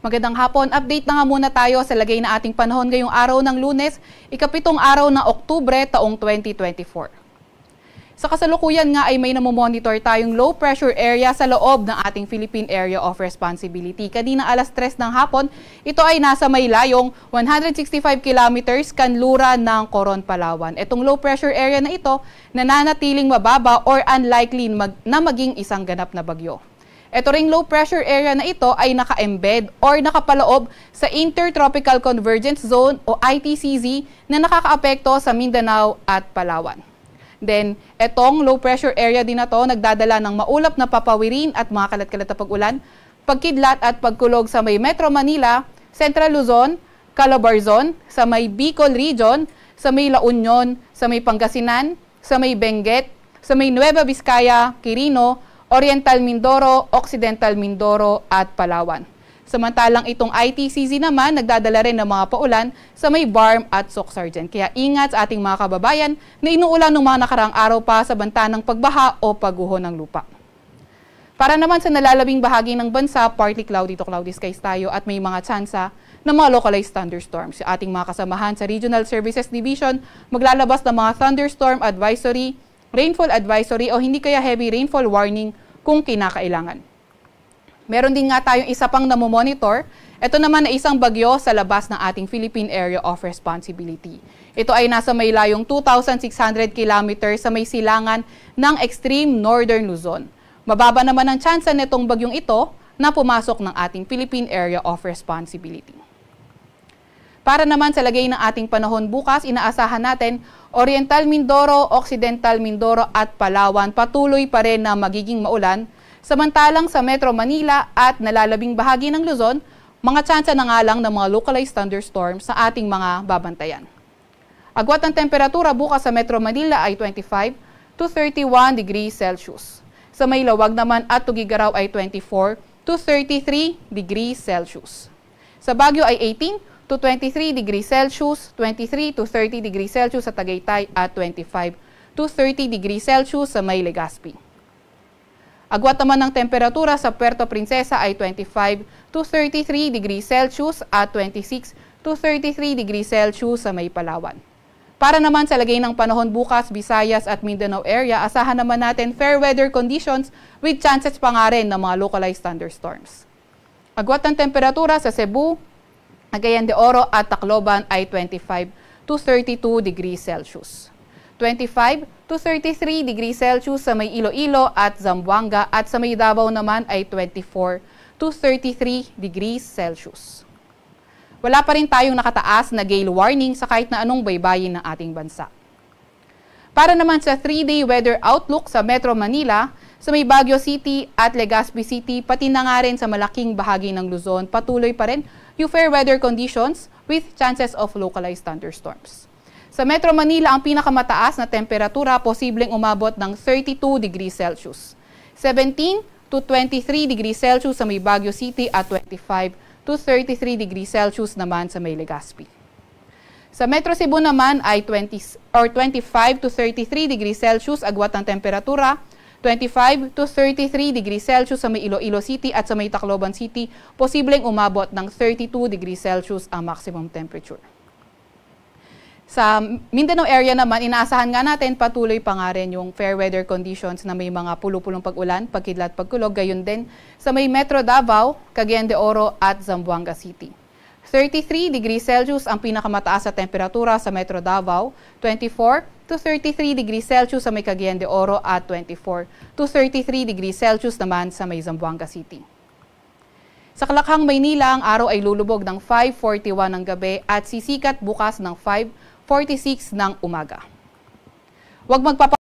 Magandang hapon. Update na nga muna tayo sa lagay na ating panahon ngayong araw ng Lunes, ikapitong araw ng Oktubre taong 2024. Sa kasalukuyan nga ay may namomonitor tayong low pressure area sa loob ng ating Philippine Area of Responsibility. Kanina alas 3 ng hapon, ito ay nasa may layong 165 kilometers kanluran ng Coron, Palawan. Itong low pressure area na ito nananatiling mababa or unlikely na maging isang ganap na bagyo. Ito ring low pressure area na ito ay naka-embed or nakapaloob sa Intertropical Convergence Zone o ITCZ na nakakaapekto sa Mindanao at Palawan. Then, etong low pressure area din na to nagdadala ng maulap na papawirin at mga kalat-kalat na pag-ulan, pagkidlat at pagkulog sa may Metro Manila, Central Luzon, Calabarzon, sa may Bicol Region, sa may La Union, sa may Pangasinan, sa may Benguet, sa may Nueva Vizcaya, Quirino, Oriental Mindoro, Occidental Mindoro at Palawan. Samantalang itong ITCZ naman nagdadala rin ng mga paulan sa may Barm at Soc-Sargent. Kaya ingat sa ating mga kababayan na inuulan ng mga nakaraang araw pa sa banta ng pagbaha o pagguho ng lupa. Para naman sa nalalabing bahagi ng bansa, partly cloudy to cloudy skies tayo at may mga tsansa ng mga localized thunderstorms. Sa ating mga kasamahan sa Regional Services Division, maglalabas ng mga thunderstorm advisory, rainfall advisory o hindi kaya heavy rainfall warning kung kinakailangan. Meron din nga tayong isa pang namomonitor. Ito naman ay isang bagyo sa labas ng ating Philippine Area of Responsibility. Ito ay nasa may layong 2,600 kilometers sa may silangan ng extreme northern Luzon. Mababa naman ang tsansa nitong bagyong ito na pumasok ng ating Philippine Area of Responsibility. Para naman sa lagay ng ating panahon bukas, inaasahan natin Oriental Mindoro, Occidental Mindoro at Palawan patuloy pa rin na magiging maulan. Samantalang sa Metro Manila at nalalabing bahagi ng Luzon, mga tsansa na nga lang ng mga localized thunderstorms sa ating mga babantayan. Agwat ng temperatura bukas sa Metro Manila ay 25 to 31 degrees Celsius. Sa may Lawag naman at Tugigaraw ay 24 to 33 degrees Celsius. Sa Baguio ay 18 to 23 degrees Celsius, 23 to 30 degrees Celsius sa Tagaytay at 25 to 30 degrees Celsius sa may Legazpi. Agwat naman ng temperatura sa Puerto Princesa ay 25 to 33 degrees Celsius at 26 to 33 degrees Celsius sa may Palawan. Para naman sa lagay ng panahon bukas, Visayas at Mindanao area, asahan naman natin fair weather conditions with chances pa nga rin ng mga localized thunderstorms. Agwat ng temperatura sa Cebu, Cagayan de Oro at Tacloban ay 25 to 32 degrees Celsius. 25 to 33 degrees Celsius sa may Iloilo at Zamboanga at sa may Davao naman ay 24 to 33 degrees Celsius. Wala pa rin tayong nakataas na gale warning sa kahit na anong baybayin ng ating bansa. Para naman sa 3-day weather outlook sa Metro Manila, sa may Baguio City at Legazpi City, pati na nga rin sa malaking bahagi ng Luzon, patuloy pa rin yung fair weather conditions with chances of localized thunderstorms. Sa Metro Manila, ang pinakamataas na temperatura posibleng umabot ng 32 degrees Celsius. 17 to 23 degrees Celsius sa may Baguio City at 25 to 33 degrees Celsius naman sa may Legazpi. Sa Metro Cebu naman ay 25 to 33 degrees Celsius agwat ng temperatura, 25 to 33 degrees Celsius sa may Iloilo City at sa may Tacloban City, posibleng umabot ng 32 degrees Celsius ang maximum temperature. Sa Mindanao area naman, inaasahan nga natin patuloy pa nga rin yung fair weather conditions na may mga pulo-pulong pag-ulan, pagkidlat, pagkulog, gayon din sa may Metro Davao, Cagayan de Oro at Zamboanga City. 33 degrees Celsius ang pinakamataas sa temperatura sa Metro Davao, 24 to 33 degrees Celsius sa may Cagayan de Oro at 24 to 33 degrees Celsius naman sa may Zamboanga City. Sa Kalakhang, Maynila, ang araw ay lulubog ng 5:41 ng gabi at sisikat bukas ng 5:46 ng umaga. Huwag